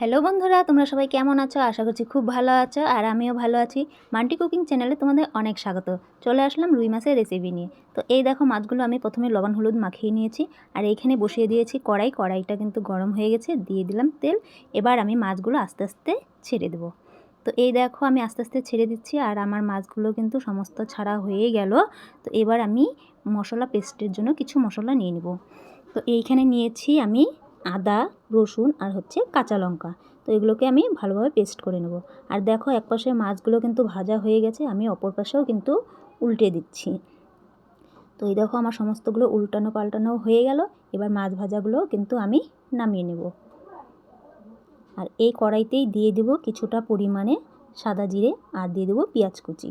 Hello বন্ধুরা, তোমরা সবাই কেমন আছো? আশা করছি খুব ভালো আছো আর আমিও ভালো আছি। মান্টি কুকিং চ্যানেলে তোমাদের অনেক স্বাগত। চলে আসলাম রুই মাছের রেসিপি নিয়ে। তো এই দেখো, মাছগুলো আমি প্রথমে লবণ হলুদ মাখিয়ে নিয়েছি আর এইখানে বসিয়ে দিয়েছি কড়াইটা কিন্তু গরম হয়ে গেছে, দিয়ে দিলাম তেল। এবার আমি মাছগুলো আস্তে আস্তে ছেড়ে দেবো। তো এই দেখো, আমি আস্তে আস্তে ছেড়ে দিচ্ছি আর আমার মাছগুলো কিন্তু সমস্ত ছাড়া হয়ে গেল। তো এবার আমি মশলা পেস্টের জন্য কিছু মশলা নিয়ে নেব। তো এইখানে নিয়েছি আমি আদা, রসুন আর কাঁচা লঙ্কা। তো এগুলোকে আমি ভালোভাবে পেস্ট করে নেব। আর দেখো, এক পাশে মাছগুলো কিন্তু ভাজা হয়ে গেছে, আমি অপর পাশেও কিন্তু উল্টে দিচ্ছি। তো এই দেখো, আমার সমস্তগুলো উল্টানো পাল্টানো হয়ে গেল। এবার মাছ ভাজাগুলো কিন্তু আমি নামিয়ে নেব। আর এই কড়াইতেই দিয়ে দেব কিছুটা পরিমাণে সাদা জিরে আর দিয়ে দেব পেঁয়াজ কুচি।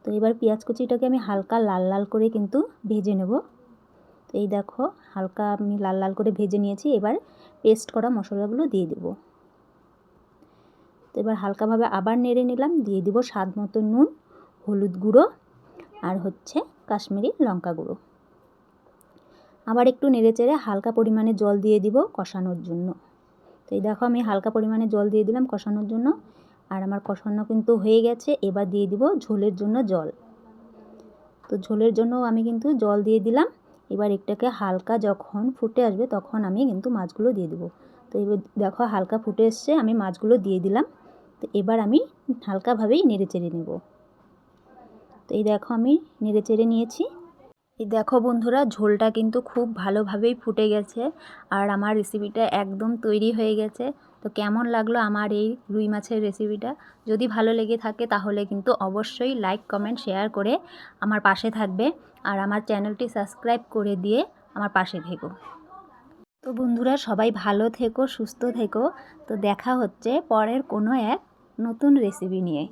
তো এবার পেঁয়াজ কুচিটাকে আমি হালকা লাল লাল করে কিন্তু ভেজে নেব। তো এই দেখো, হালকা আমি লাল লাল করে ভেজে নিয়েছি। এবার পেস্ট করা মশলাগুলো দিয়ে দেব। তো এবার হালকাভাবে আবার নেড়ে নিলাম, দিয়ে দিব স্বাদ মতো নুন, হলুদ গুঁড়ো আর কাশ্মীরি লঙ্কা গুঁড়ো। আবার একটু নেড়ে চেড়ে হালকা পরিমাণে জল দিয়ে দিব কষানোর জন্য। তো এই দেখো, আমি হালকা পরিমাণে জল দিয়ে দিলাম কষানোর জন্য। আর আমার কষানো কিন্তু হয়ে গেছে। এবার দিয়ে দিব ঝোলের জন্য জল। তো ঝোলের জন্য আমি কিন্তু জল দিয়ে দিলাম। এবার এটাকে হালকা যখন ফুটে আসবে তখন আমি কিন্তু মাছগুলো দিয়ে দেবো। তো এবার দেখো, হালকা ফুটে এসছে, আমি মাছগুলো দিয়ে দিলাম। তো এবার আমি হালকাভাবেই নেড়ে চেড়ে নেব। তো এই দেখো, আমি নেড়ে চেড়ে নিয়েছি। এই দেখো বন্ধুরা, ঝোলটা কিন্তু খুব ভালোভাবেই ফুটে গেছে আর আমার রেসিপিটা একদম তৈরি হয়ে গেছে। তো কেমন লাগলো আমার এই রুই মাছের রেসিপিটা? যদি ভালো লেগে থাকে তাহলে কিন্তু অবশ্যই লাইক, কমেন্ট, শেয়ার করে আমার পাশে থাকবে আর আমার চ্যানেলটি সাবস্ক্রাইব করে দিয়ে আমার পাশে থেকো। তো বন্ধুরা, সবাই ভালো থেকো, সুস্থ থেকো। তো দেখা হচ্ছে পরের কোনো এক নতুন রেসিপি নিয়ে।